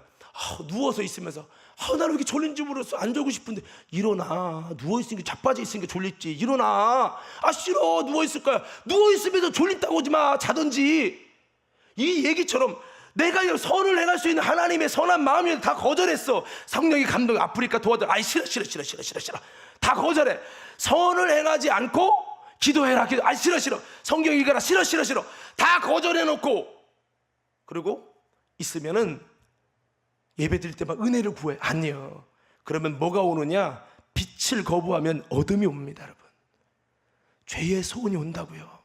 S1: 누워서 있으면서 나는 왜 이렇게 졸린지 모르겠어. 안 자고 싶은데 일어나. 누워있으니까 자빠져 있으니까 졸립지. 일어나. 싫어. 누워있을 거야. 누워있으면서 졸립다고 하지 마. 자든지. 이 얘기처럼 내가 선을 행할 수 있는 하나님의 선한 마음이 다 거절했어. 성령의 감동이 아프리카 도와줘. 싫어. 다 거절해. 선을 행하지 않고 기도해라. 싫어. 성경 읽어라. 싫어. 다 거절해놓고, 그리고 있으면은 예배 드릴 때 막 은혜를 구해. 아니요. 그러면 뭐가 오느냐? 빛을 거부하면 어둠이 옵니다, 여러분. 죄의 소원이 온다고요.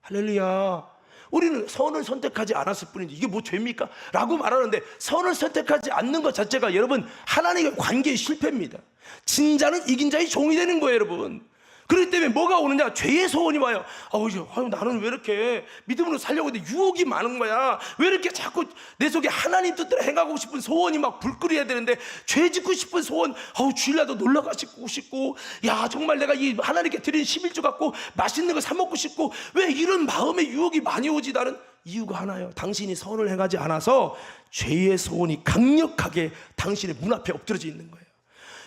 S1: 할렐루야. 우리는 선을 선택하지 않았을 뿐이지 이게 뭐 죄입니까? 라고 말하는데, 선을 선택하지 않는 것 자체가 여러분 하나님의 관계의 실패입니다. 진자는 이긴 자의 종이 되는 거예요, 여러분. 그렇기 때문에 뭐가 오느냐? 죄의 소원이 와요. 나는 왜 이렇게 믿음으로 살려고 했는데 유혹이 많은 거야? 왜 이렇게 자꾸 내 속에 하나님 뜻대로 행하고 싶은 소원이 막 불끓여야 되는데, 죄 짓고 싶은 소원, 주일날도 놀러 가고 싶고, 정말 내가 이 하나님께 드린 11조 갖고 맛있는 거 사 먹고 싶고, 왜 이런 마음의 유혹이 많이 오지? 나는 이유가 하나예요. 당신이 선을 행하지 않아서 죄의 소원이 강력하게 당신의 문 앞에 엎드러져 있는 거예요.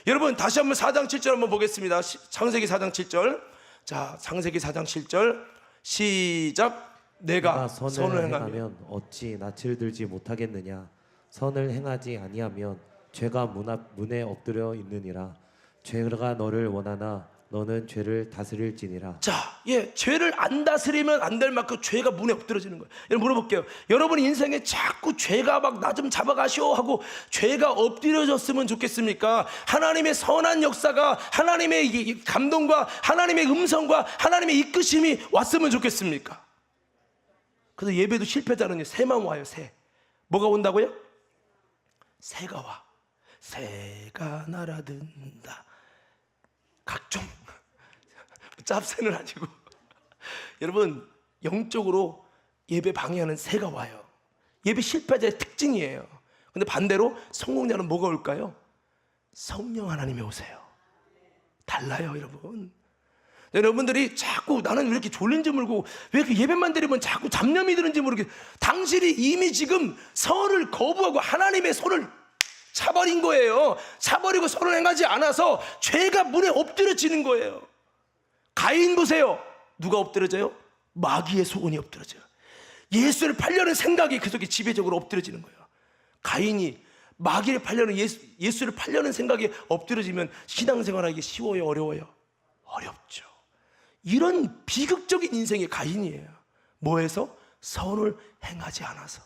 S1: 여러분 다시 한번 4장 7절 한번 보겠습니다. 창세기 4장 7절. 자, 창세기 4장 7절 시작. 내가 선을 행하면
S2: 어찌 낯을 들지 못하겠느냐? 선을 행하지 아니하면 죄가 문에 엎드려 있느니라. 죄가 너를 원하나 너는 죄를 다스릴지니라.
S1: 자, 죄를 안 다스리면 안 될 만큼 죄가 문에 엎드러지는 거예요. 여러분 물어볼게요. 여러분 인생에 자꾸 죄가 막 나 좀 잡아가시오 하고 죄가 엎드려졌으면 좋겠습니까? 하나님의 선한 역사가, 하나님의 감동과 하나님의 음성과 하나님의 이끄심이 왔으면 좋겠습니까? 그래서 예배도 실패자는 새만 와요. 새. 뭐가 온다고요? 새가 와. 새가 날아든다. 각종 짭새는 아니고 여러분 영적으로 예배 방해하는 새가 와요. 예배 실패자의 특징이에요. 근데 반대로 성공자는 뭐가 올까요? 성령 하나님이 오세요. 달라요, 여러분. 여러분들이 자꾸 나는 왜 이렇게 졸린지 모르고 왜 이렇게 예배만 드리면 자꾸 잡념이 드는지 모르겠어요. 당신이 이미 지금 선을 거부하고 하나님의 손을 차버린 거예요. 차버리고 선을 행하지 않아서 죄가 문에 엎드려지는 거예요. 가인 보세요. 누가 엎드려져요? 마귀의 소원이 엎드려져요. 예수를 팔려는 생각이 그 속에 지배적으로 엎드려지는 거예요. 가인이 마귀를 팔려는 예수를 팔려는 생각에 엎드려지면 신앙생활하기 쉬워요, 어려워요? 어렵죠. 이런 비극적인 인생의 가인이에요. 뭐해서? 선을 행하지 않아서.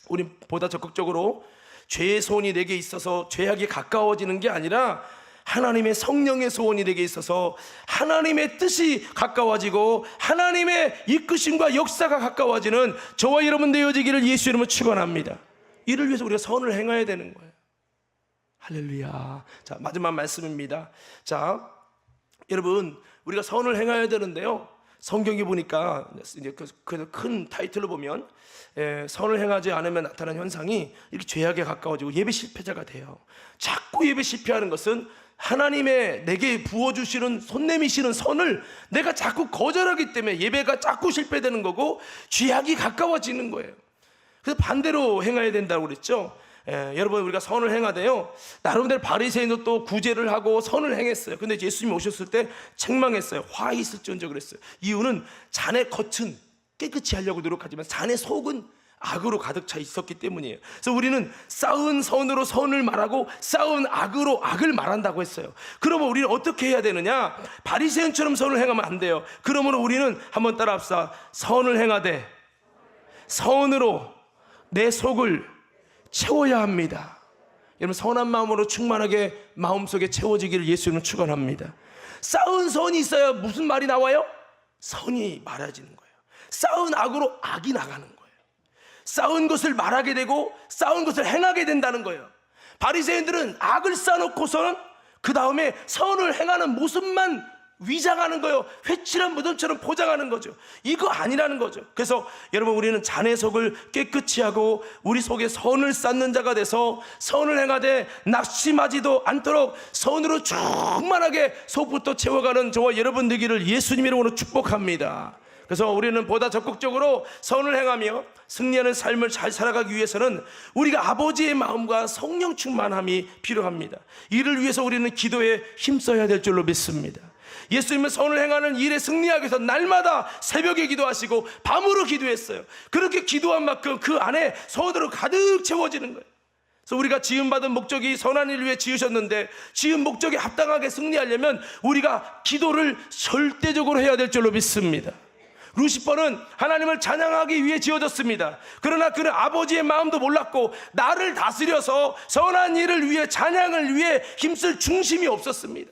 S1: 우린 보다 적극적으로 죄의 소원이 내게 있어서 죄악이 가까워지는 게 아니라 하나님의 성령의 소원이 내게 있어서 하나님의 뜻이 가까워지고 하나님의 이끄심과 역사가 가까워지는 저와 여러분 되어지기를 예수 이름으로 축원합니다. 이를 위해서 우리가 선을 행해야 되는 거예요. 할렐루야. 자, 마지막 말씀입니다. 자, 여러분, 우리가 선을 행해야 되는데요, 성경에 보니까 이제 그 큰 타이틀로 보면 선을 행하지 않으면 나타나는 현상이 이렇게 죄악에 가까워지고 예배 실패자가 돼요. 자꾸 예배 실패하는 것은 하나님의 내게 부어주시는 손 내미시는 선을 내가 자꾸 거절하기 때문에 예배가 자꾸 실패되는 거고 죄악이 가까워지는 거예요. 그래서 반대로 행해야 된다고 그랬죠. 여러분, 우리가 선을 행하되요, 나름대로 바리새인도 또 구제를 하고 선을 행했어요. 근데 예수님이 오셨을 때 책망했어요. 화 있을지언정 그랬어요. 이유는 자네 겉은 깨끗이 하려고 노력하지만 자네 속은 악으로 가득 차 있었기 때문이에요. 그래서 우리는 쌓은 선으로 선을 말하고 쌓은 악으로 악을 말한다고 했어요. 그러면 우리는 어떻게 해야 되느냐? 바리새인처럼 선을 행하면 안 돼요. 그러므로 우리는 한번 따라합시다. 선을 행하되 선으로 내 속을 채워야 합니다. 여러분, 선한 마음으로 충만하게 마음속에 채워지기를 예수님은 축원합니다. 쌓은 선이 있어야 무슨 말이 나와요? 선이 말해지는 거예요. 쌓은 악으로 악이 나가는 거예요. 쌓은 것을 말하게 되고 쌓은 것을 행하게 된다는 거예요. 바리새인들은 악을 쌓아놓고서는 그 다음에 선을 행하는 모습만 위장하는 거예요. 회칠한 무덤처럼 포장하는 거죠. 이거 아니라는 거죠. 그래서 여러분, 우리는 자네 속을 깨끗이 하고 우리 속에 선을 쌓는 자가 돼서 선을 행하되 낙심하지도 않도록 선으로 충만하게 속부터 채워가는 저와 여러분 되기를 예수님 이름으로 축복합니다. 그래서 우리는 보다 적극적으로 선을 행하며 승리하는 삶을 잘 살아가기 위해서는 우리가 아버지의 마음과 성령 충만함이 필요합니다. 이를 위해서 우리는 기도에 힘써야 될 줄로 믿습니다. 예수님은 선을 행하는 일에 승리하기 위해서 날마다 새벽에 기도하시고 밤으로 기도했어요. 그렇게 기도한 만큼 그 안에 선으로 가득 채워지는 거예요. 그래서 우리가 지음받은 목적이 선한 일을 위해 지으셨는데 지은 목적에 합당하게 승리하려면 우리가 기도를 절대적으로 해야 될 줄로 믿습니다. 루시퍼는 하나님을 찬양하기 위해 지어졌습니다. 그러나 그는 아버지의 마음도 몰랐고 나를 다스려서 선한 일을 위해 찬양을 위해 힘쓸 중심이 없었습니다.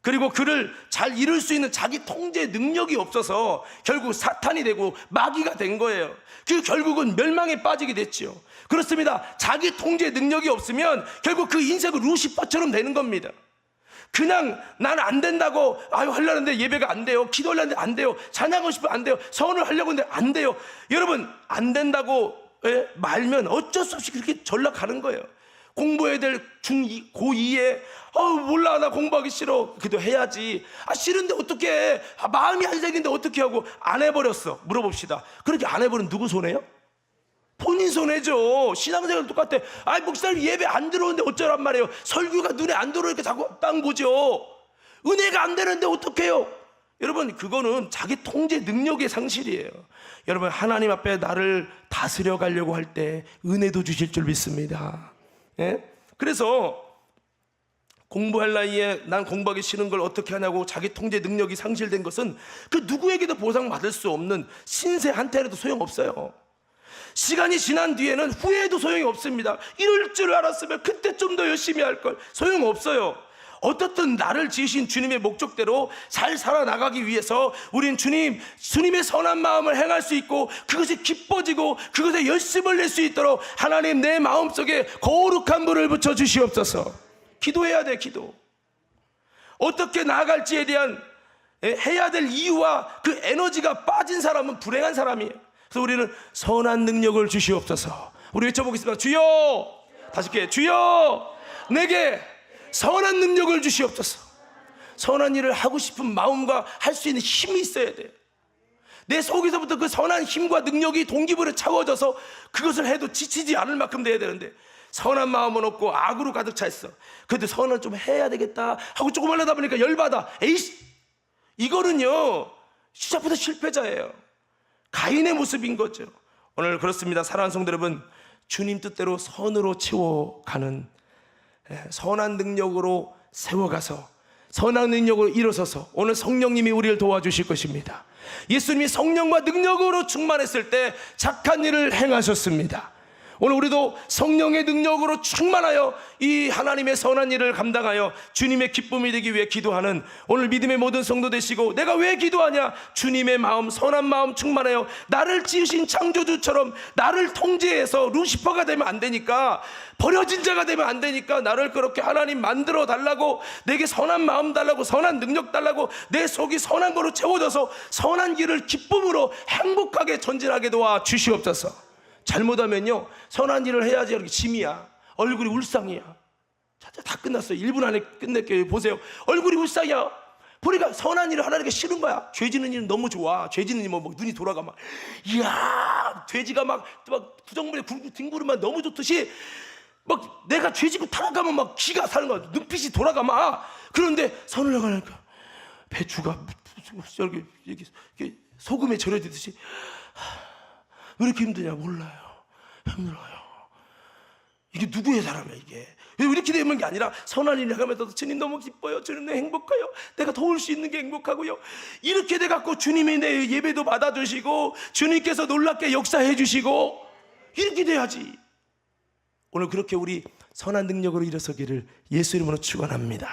S1: 그리고 그를 잘 이룰 수 있는 자기 통제 능력이 없어서 결국 사탄이 되고 마귀가 된 거예요. 그 결국은 멸망에 빠지게 됐죠. 그렇습니다. 자기 통제 능력이 없으면 결국 그 인생은 루시퍼처럼 되는 겁니다. 그냥 난 안 된다고 하려는데 예배가 안 돼요. 기도하려는데 안 돼요. 찬양하고 싶으면 안 돼요. 선을 하려고 하는데 안 돼요. 여러분, 안 된다고 말면 어쩔 수 없이 그렇게 전락하는 거예요. 공부해야 될 중2, 고2에 몰라, 나 공부하기 싫어. 그래도 해야지. 싫은데 어떻게 해? 마음이 안 생긴데 어떻게 하고 안 해버렸어. 물어봅시다. 그렇게 안 해버린 누구 손해요? 본인 손해죠. 신앙생활 똑같아. 목사님 예배 안 들어오는데 어쩌란 말이에요. 설교가 눈에 안 들어오니까 자꾸 땅 보죠. 은혜가 안 되는데 어떡해요? 여러분, 그거는 자기 통제 능력의 상실이에요. 여러분, 하나님 앞에 나를 다스려 가려고 할 때 은혜도 주실 줄 믿습니다. 예? 그래서 공부할 나이에 난 공부하기 싫은 걸 어떻게 하냐고 자기 통제 능력이 상실된 것은 그 누구에게도 보상받을 수 없는 신세한테라도 소용없어요. 시간이 지난 뒤에는 후회해도 소용이 없습니다. 이럴 줄 알았으면 그때 좀 더 열심히 할 걸. 소용없어요. 어떻든 나를 지으신 주님의 목적대로 잘 살아나가기 위해서 우린 주님의 선한 마음을 행할 수 있고 그것이 기뻐지고 그것에 열심을 낼 수 있도록 하나님 내 마음속에 거룩한 불을 붙여 주시옵소서. 기도해야 돼. 기도. 어떻게 나아갈지에 대한 해야 될 이유와 그 에너지가 빠진 사람은 불행한 사람이에요. 그래서 우리는 선한 능력을 주시옵소서. 우리 외쳐보겠습니다. 주여! 다시 이렇게, 주여! 내게 선한 능력을 주시옵소서. 선한 일을 하고 싶은 마음과 할 수 있는 힘이 있어야 돼요. 내 속에서부터 그 선한 힘과 능력이 동기부여 차워져서 그것을 해도 지치지 않을 만큼 돼야 되는데 선한 마음은 없고 악으로 가득 차 있어. 그래도 선을 좀 해야 되겠다 하고 조금 하려다 보니까 열받아. 에이씨, 이거는요 시작부터 실패자예요. 가인의 모습인 거죠. 오늘 그렇습니다. 사랑하는 성도 여러분, 주님 뜻대로 선으로 채워가는, 선한 능력으로 세워가서 선한 능력으로 일어서서 오늘 성령님이 우리를 도와주실 것입니다. 예수님이 성령과 능력으로 충만했을 때 착한 일을 행하셨습니다. 오늘 우리도 성령의 능력으로 충만하여 이 하나님의 선한 일을 감당하여 주님의 기쁨이 되기 위해 기도하는 오늘 믿음의 모든 성도 되시고, 내가 왜 기도하냐? 주님의 마음, 선한 마음 충만하여 나를 지으신 창조주처럼 나를 통제해서 루시퍼가 되면 안 되니까, 버려진 자가 되면 안 되니까, 나를 그렇게 하나님 만들어 달라고, 내게 선한 마음 달라고, 선한 능력 달라고, 내 속이 선한 거로 채워져서 선한 길을 기쁨으로 행복하게 전진하게 도와 주시옵소서. 잘못하면요, 선한 일을 해야지 이렇게 짐이야. 얼굴이 울상이야. 자, 다 끝났어요. 1분 안에 끝낼게요. 보세요. 얼굴이 울상이야. 보니까 선한 일을 하라는 게 싫은 거야. 죄 짓는 일은 너무 좋아. 죄 짓는 일 뭐 눈이 돌아가 막, 이야, 돼지가 막 부정물에 뒹구르면 너무 좋듯이 막 내가 죄 짓고 타락하면 막 기가 사는 거야. 눈빛이 돌아가 막. 그런데 선을 하니까 배추가 이렇게 소금에 절여지듯이, 왜 이렇게 힘드냐? 몰라요. 힘들어요. 이게 누구의 사람이야 이게? 왜 이렇게 되는 게 아니라 선한 일을 해가면서도 주님 너무 기뻐요. 주님 너무 행복해요. 내가 도울 수 있는 게 행복하고요. 이렇게 돼갖고 주님이 내 예배도 받아주시고 주님께서 놀랍게 역사해 주시고, 이렇게 돼야지. 오늘 그렇게 우리 선한 능력으로 일어서기를 예수 이름으로 축원합니다.